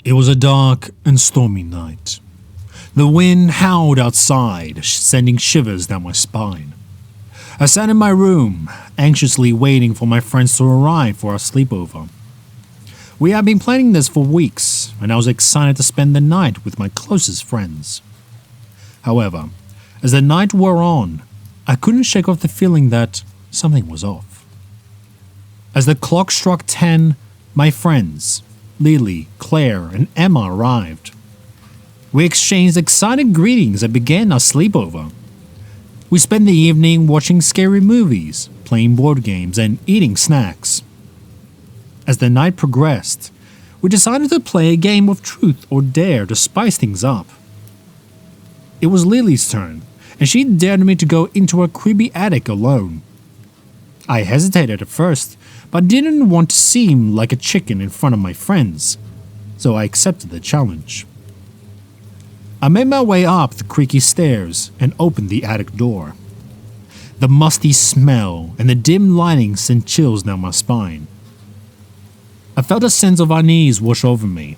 It was a dark and stormy night. The wind howled outside, sending shivers down my spine. I sat in my room, anxiously waiting for my friends to arrive for our sleepover. We had been planning this for weeks, and I was excited to spend the night with my closest friends. However, as the night wore on, I couldn't shake off the feeling that something was off. As the clock struck 10, my friends, Lily, Claire, and Emma arrived. We exchanged excited greetings and began our sleepover. We spent the evening watching scary movies, playing board games, and eating snacks. As the night progressed, we decided to play a game of truth or dare to spice things up. It was Lily's turn, and she dared me to go into a creepy attic alone. I hesitated at first, but didn't want to seem like a chicken in front of my friends, so I accepted the challenge. I made my way up the creaky stairs and opened the attic door. The musty smell and the dim lighting sent chills down my spine. I felt a sense of unease wash over me,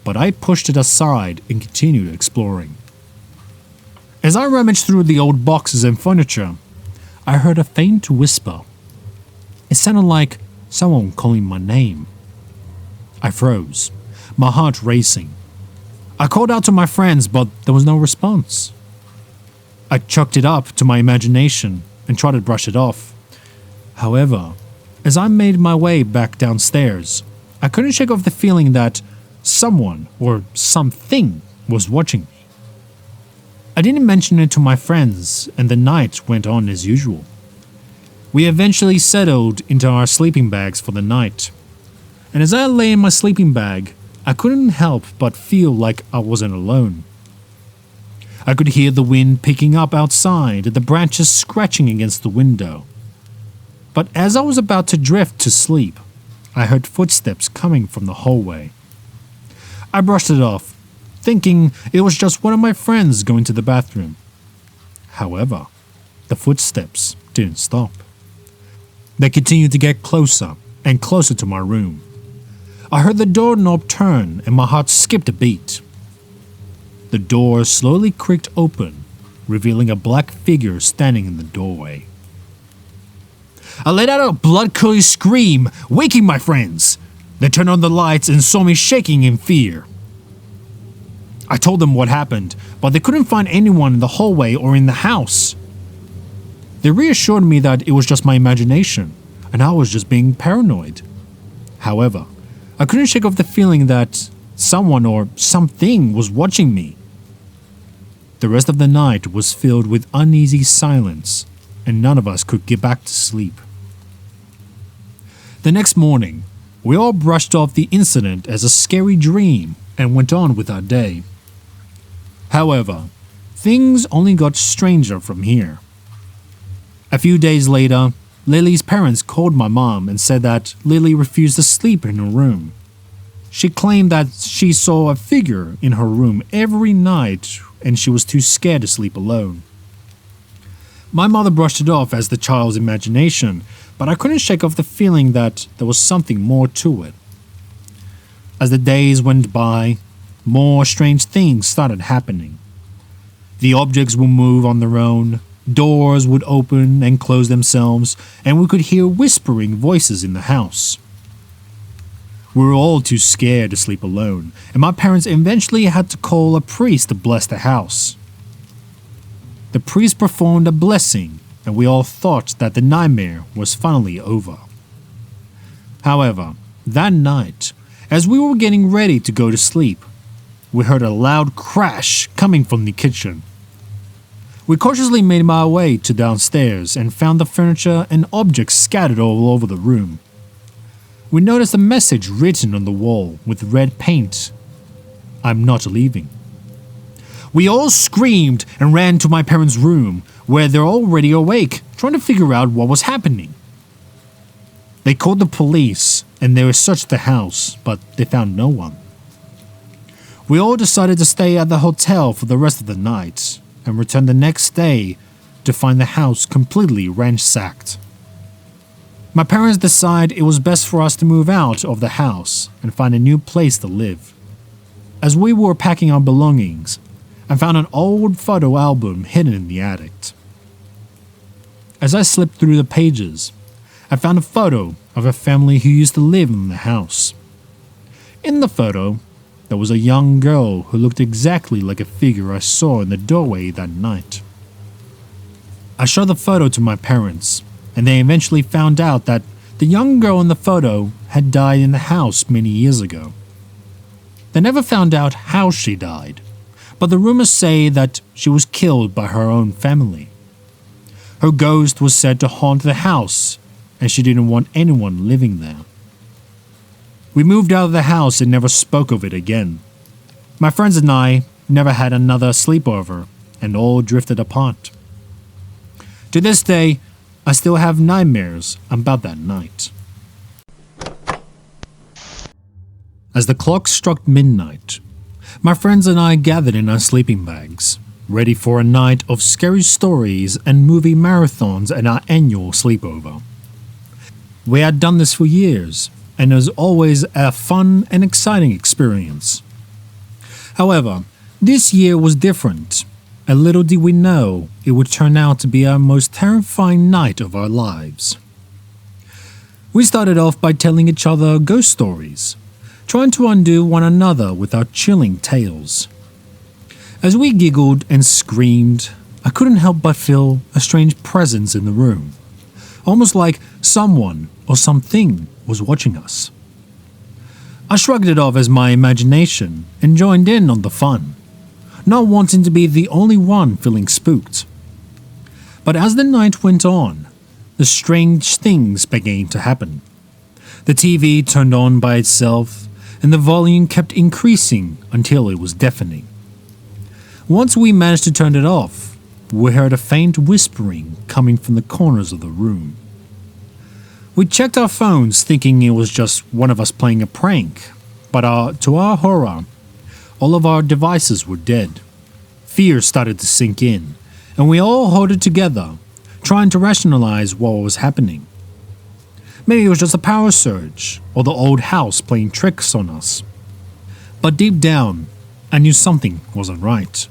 but I pushed it aside and continued exploring. As I rummaged through the old boxes and furniture, I heard a faint whisper. It sounded like someone calling my name. I froze, my heart racing. I called out to my friends, but there was no response. I chucked it up to my imagination and tried to brush it off. However, as I made my way back downstairs, I couldn't shake off the feeling that someone or something was watching me. I didn't mention it to my friends, and the night went on as usual. We eventually settled into our sleeping bags for the night, and as I lay in my sleeping bag, I couldn't help but feel like I wasn't alone. I could hear the wind picking up outside and the branches scratching against the window. But as I was about to drift to sleep, I heard footsteps coming from the hallway. I brushed it off, thinking it was just one of my friends going to the bathroom. However, the footsteps didn't stop. They continued to get closer and closer to my room. I heard the doorknob turn and my heart skipped a beat. The door slowly creaked open, revealing a black figure standing in the doorway. I let out a blood-curdling scream, waking my friends. They turned on the lights and saw me shaking in fear. I told them what happened, but they couldn't find anyone in the hallway or in the house. They reassured me that it was just my imagination, and I was just being paranoid. However, I couldn't shake off the feeling that someone or something was watching me. The rest of the night was filled with uneasy silence, and none of us could get back to sleep. The next morning, we all brushed off the incident as a scary dream and went on with our day. However, things only got stranger from here. A few days later, Lily's parents called my mom and said that Lily refused to sleep in her room. She claimed that she saw a figure in her room every night and she was too scared to sleep alone. My mother brushed it off as the child's imagination, but I couldn't shake off the feeling that there was something more to it. As the days went by, more strange things started happening. The objects would move on their own, doors would open and close themselves, and we could hear whispering voices in the house. We were all too scared to sleep alone, and my parents eventually had to call a priest to bless the house. The priest performed a blessing, and we all thought that the nightmare was finally over. However, that night, as we were getting ready to go to sleep, we heard a loud crash coming from the kitchen. We cautiously made our way to downstairs and found the furniture and objects scattered all over the room. We noticed a message written on the wall with red paint. "I'm not leaving." We all screamed and ran to my parents' room, where they're already awake, trying to figure out what was happening. They called the police and they searched the house, but they found no one. We all decided to stay at the hotel for the rest of the night and return the next day to find the house completely ransacked. My parents decided it was best for us to move out of the house and find a new place to live. As we were packing our belongings, I found an old photo album hidden in the attic. As I slipped through the pages, I found a photo of a family who used to live in the house. In the photo, there was a young girl who looked exactly like a figure I saw in the doorway that night. I showed the photo to my parents, and they eventually found out that the young girl in the photo had died in the house many years ago. They never found out how she died, but the rumors say that she was killed by her own family. Her ghost was said to haunt the house, and she didn't want anyone living there. We moved out of the house and never spoke of it again. My friends and I never had another sleepover, and all drifted apart. To this day, I still have nightmares about that night. As the clock struck midnight, my friends and I gathered in our sleeping bags, ready for a night of scary stories and movie marathons at our annual sleepover. We had done this for years, and it was always a fun and exciting experience. However, this year was different, and little did we know it would turn out to be our most terrifying night of our lives. We started off by telling each other ghost stories, trying to undo one another with our chilling tales. As we giggled and screamed, I couldn't help but feel a strange presence in the room, almost like someone or something was watching us. I shrugged it off as my imagination and joined in on the fun, not wanting to be the only one feeling spooked. But as the night went on, the strange things began to happen. The TV turned on by itself, and the volume kept increasing until it was deafening. Once we managed to turn it off, we heard a faint whispering coming from the corners of the room. We checked our phones thinking it was just one of us playing a prank, but to our horror, all of our devices were dead. Fear started to sink in, and we all held it together, trying to rationalize what was happening. Maybe it was just a power surge, or the old house playing tricks on us. But deep down, I knew something wasn't right.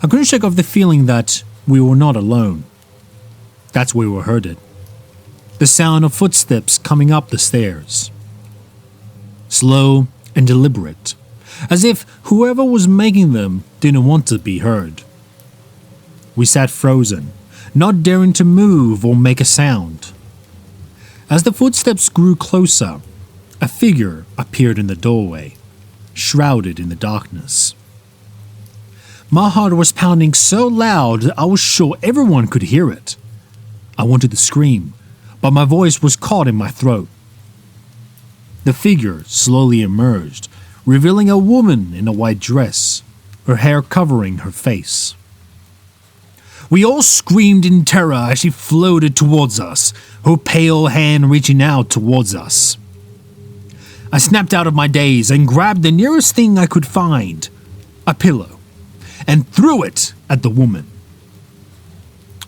I couldn't shake off the feeling that we were not alone. That's where we heard it. The sound of footsteps coming up the stairs. Slow and deliberate, as if whoever was making them didn't want to be heard. We sat frozen, not daring to move or make a sound. As the footsteps grew closer, a figure appeared in the doorway, shrouded in the darkness. My heart was pounding so loud that I was sure everyone could hear it. I wanted to scream, but my voice was caught in my throat. The figure slowly emerged, revealing a woman in a white dress, her hair covering her face. We all screamed in terror as she floated towards us, her pale hand reaching out towards us. I snapped out of my daze and grabbed the nearest thing I could find, a pillow, and threw it at the woman.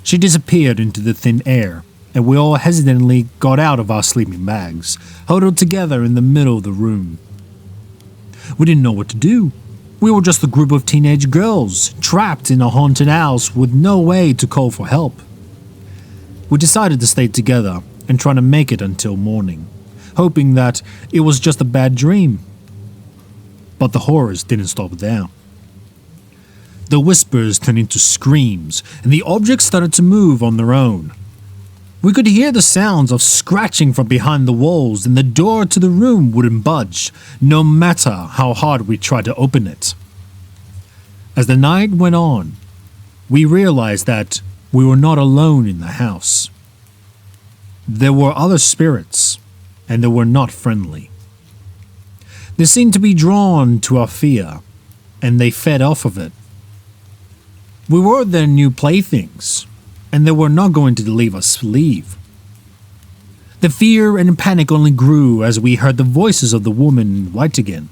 She disappeared into the thin air, and we all hesitantly got out of our sleeping bags, huddled together in the middle of the room. We didn't know what to do. We were just a group of teenage girls, trapped in a haunted house with no way to call for help. We decided to stay together and try to make it until morning, hoping that it was just a bad dream. But the horrors didn't stop there. The whispers turned into screams, and the objects started to move on their own. We could hear the sounds of scratching from behind the walls, and the door to the room wouldn't budge, no matter how hard we tried to open it. As the night went on, we realized that we were not alone in the house. There were other spirits, and they were not friendly. They seemed to be drawn to our fear, and they fed off of it. We were their new playthings, and they were not going to leave us leave. The fear and panic only grew as we heard the voices of the woman in white again.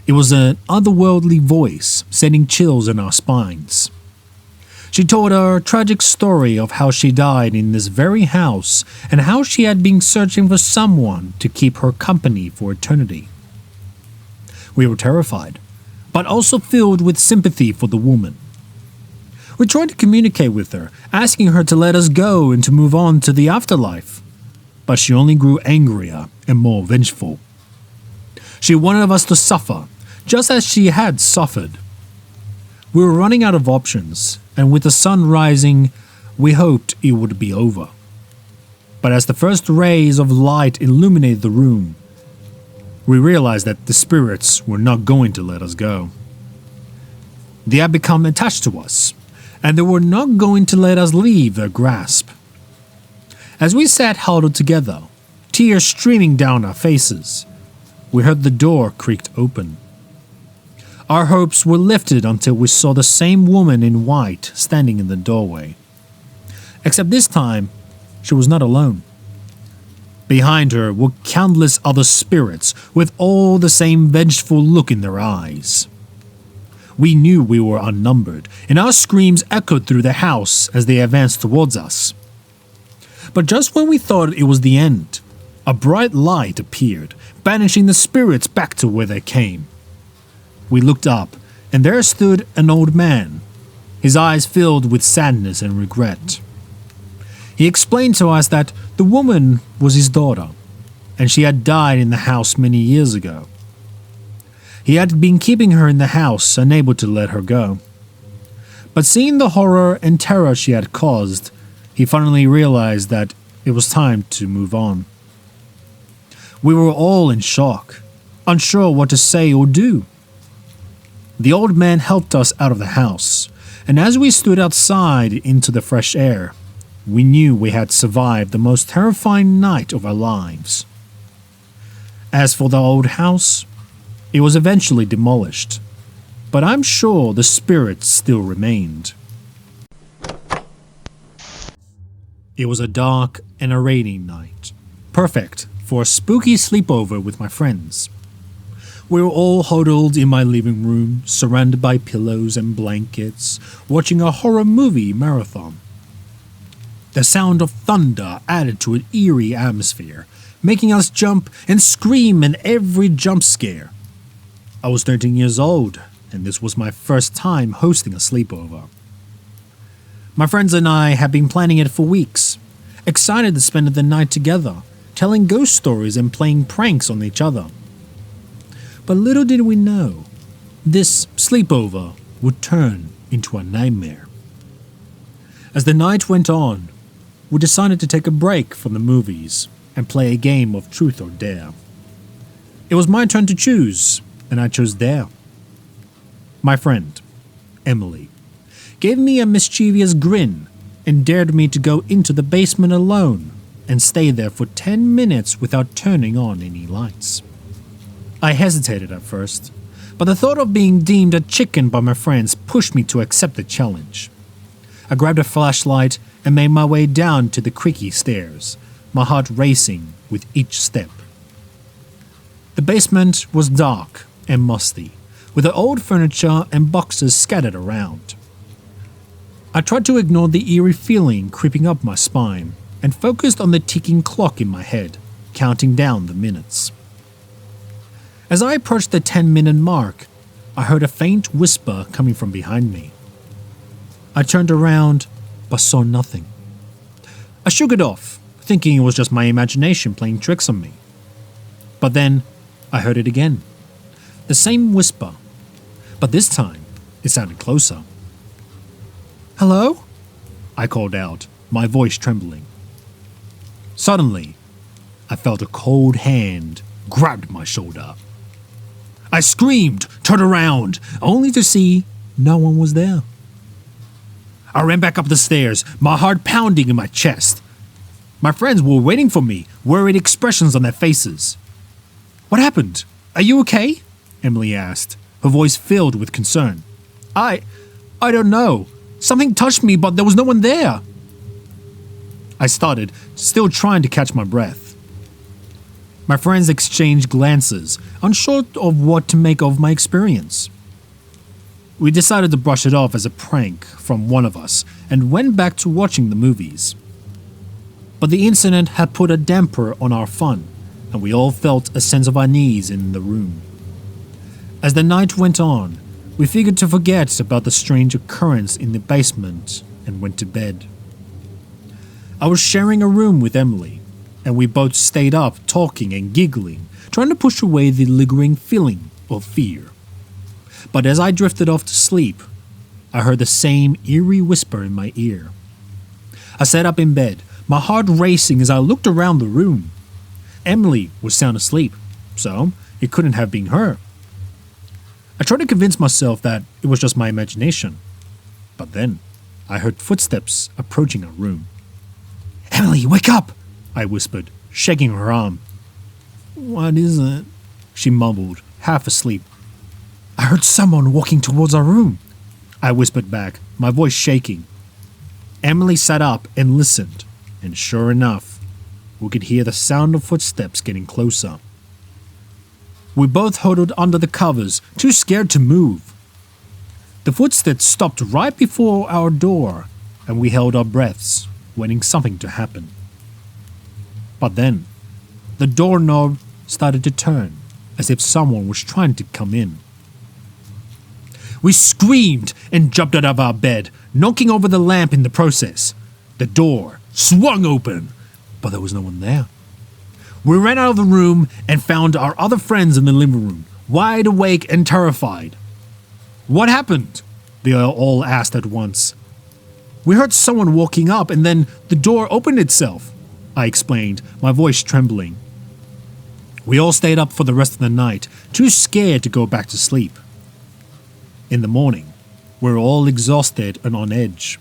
It was an otherworldly voice, sending chills in our spines. She told her tragic story of how she died in this very house and how she had been searching for someone to keep her company for eternity. We were terrified, but also filled with sympathy for the woman. We tried to communicate with her, asking her to let us go and to move on to the afterlife, but she only grew angrier and more vengeful. She wanted us to suffer, just as she had suffered. We were running out of options, and with the sun rising, we hoped it would be over. But as the first rays of light illuminated the room, we realized that the spirits were not going to let us go. They had become attached to us, and they were not going to let us leave their grasp. As we sat huddled together, tears streaming down our faces, we heard the door creaked open. Our hopes were lifted until we saw the same woman in white standing in the doorway. Except this time, she was not alone. Behind her were countless other spirits with all the same vengeful look in their eyes. We knew we were outnumbered, and our screams echoed through the house as they advanced towards us. But just when we thought it was the end, a bright light appeared, banishing the spirits back to where they came. We looked up, and there stood an old man, his eyes filled with sadness and regret. He explained to us that the woman was his daughter, and she had died in the house many years ago. He had been keeping her in the house, unable to let her go. But seeing the horror and terror she had caused, he finally realized that it was time to move on. We were all in shock, unsure what to say or do. The old man helped us out of the house, and as we stood outside into the fresh air, we knew we had survived the most terrifying night of our lives. As for the old house, it was eventually demolished, but I'm sure the spirits still remained. It was a dark and a rainy night, perfect for a spooky sleepover with my friends. We were all huddled in my living room, surrounded by pillows and blankets, watching a horror movie marathon. The sound of thunder added to an eerie atmosphere, making us jump and scream in every jump scare. I was 13 years old, and this was my first time hosting a sleepover. My friends and I had been planning it for weeks, excited to spend the night together, telling ghost stories and playing pranks on each other. But little did we know, this sleepover would turn into a nightmare. As the night went on, we decided to take a break from the movies and play a game of truth or dare. It was my turn to choose, and I chose dare. My friend, Emily, gave me a mischievous grin and dared me to go into the basement alone and stay there for 10 minutes without turning on any lights. I hesitated at first, but the thought of being deemed a chicken by my friends pushed me to accept the challenge. I grabbed a flashlight and made my way down to the creaky stairs, my heart racing with each step. The basement was dark and musty, with the old furniture and boxes scattered around. I tried to ignore the eerie feeling creeping up my spine and focused on the ticking clock in my head, counting down the minutes. As I approached the 10-minute mark, I heard a faint whisper coming from behind me. I turned around, but saw nothing. I shook it off, thinking it was just my imagination playing tricks on me. But then, I heard it again. The same whisper, but this time, it sounded closer. "Hello?" I called out, my voice trembling. Suddenly, I felt a cold hand grab my shoulder. I screamed, turned around, only to see no one was there. I ran back up the stairs, my heart pounding in my chest. My friends were waiting for me, worried expressions on their faces. "What happened? Are you okay?" Emily asked, her voice filled with concern. I don't know. Something touched me, but there was no one there." I started, still trying to catch my breath. My friends exchanged glances, unsure of what to make of my experience. We decided to brush it off as a prank from one of us and went back to watching the movies. But the incident had put a damper on our fun, and we all felt a sense of unease in the room. As the night went on, we figured to forget about the strange occurrence in the basement and went to bed. I was sharing a room with Emily, and we both stayed up talking and giggling, trying to push away the lingering feeling of fear. But as I drifted off to sleep, I heard the same eerie whisper in my ear. I sat up in bed, my heart racing as I looked around the room. Emily was sound asleep, so it couldn't have been her. I tried to convince myself that it was just my imagination, but then I heard footsteps approaching our room. "Emily, wake up!" I whispered, shaking her arm. "What is it?" she mumbled, half asleep. "I heard someone walking towards our room," I whispered back, my voice shaking. Emily sat up and listened, and sure enough, we could hear the sound of footsteps getting closer. We both huddled under the covers, too scared to move. The footsteps stopped right before our door, and we held our breaths, waiting something to happen. But then, the doorknob started to turn, as if someone was trying to come in. We screamed and jumped out of our bed, knocking over the lamp in the process. The door swung open, but there was no one there. We ran out of the room and found our other friends in the living room, wide awake and terrified. "What happened?" they all asked at once. "We heard someone walking up and then the door opened itself," I explained, my voice trembling. We all stayed up for the rest of the night, too scared to go back to sleep. In the morning, we were all exhausted and on edge.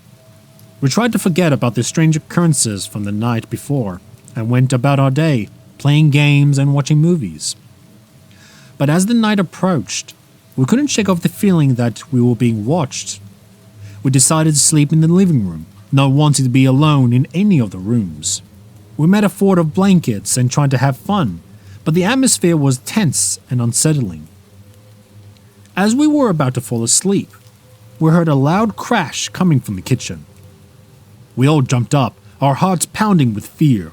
We tried to forget about the strange occurrences from the night before and went about our day, playing games and watching movies. But as the night approached, we couldn't shake off the feeling that we were being watched. We decided to sleep in the living room, not wanting to be alone in any of the rooms. We made a fort of blankets and tried to have fun, but the atmosphere was tense and unsettling. As we were about to fall asleep, we heard a loud crash coming from the kitchen. We all jumped up, our hearts pounding with fear.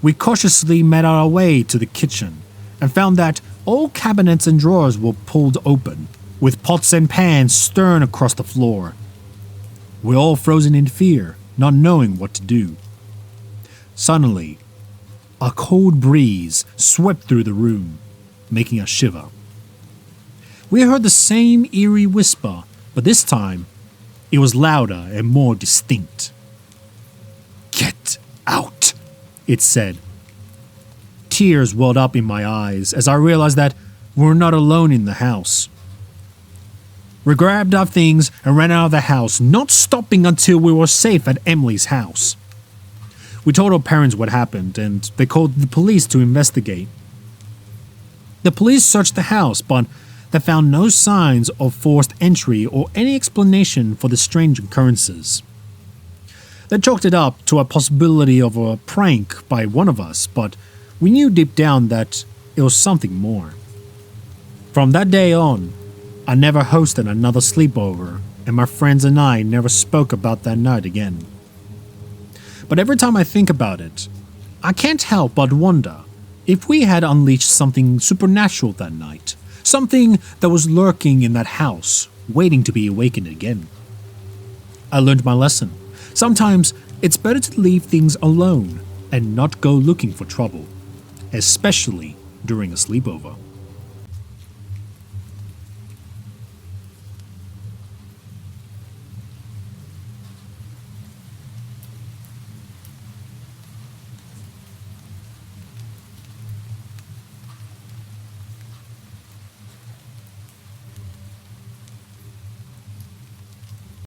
We cautiously made our way to the kitchen and found that all cabinets and drawers were pulled open, with pots and pans strewn across the floor. We all frozen in fear, not knowing what to do. Suddenly, a cold breeze swept through the room, making us shiver. We heard the same eerie whisper, but this time, it was louder and more distinct. "Get out," it said. Tears welled up in my eyes as I realized that we were not alone in the house. We grabbed our things and ran out of the house, not stopping until we were safe at Emily's house. We told our parents what happened, and they called the police to investigate. The police searched the house, but they found no signs of forced entry or any explanation for the strange occurrences. They chalked it up to a possibility of a prank by one of us, but we knew deep down that it was something more. From that day on, I never hosted another sleepover, and my friends and I never spoke about that night again. But every time I think about it, I can't help but wonder if we had unleashed something supernatural that night, something that was lurking in that house, waiting to be awakened again. I learned my lesson. Sometimes it's better to leave things alone and not go looking for trouble, especially during a sleepover.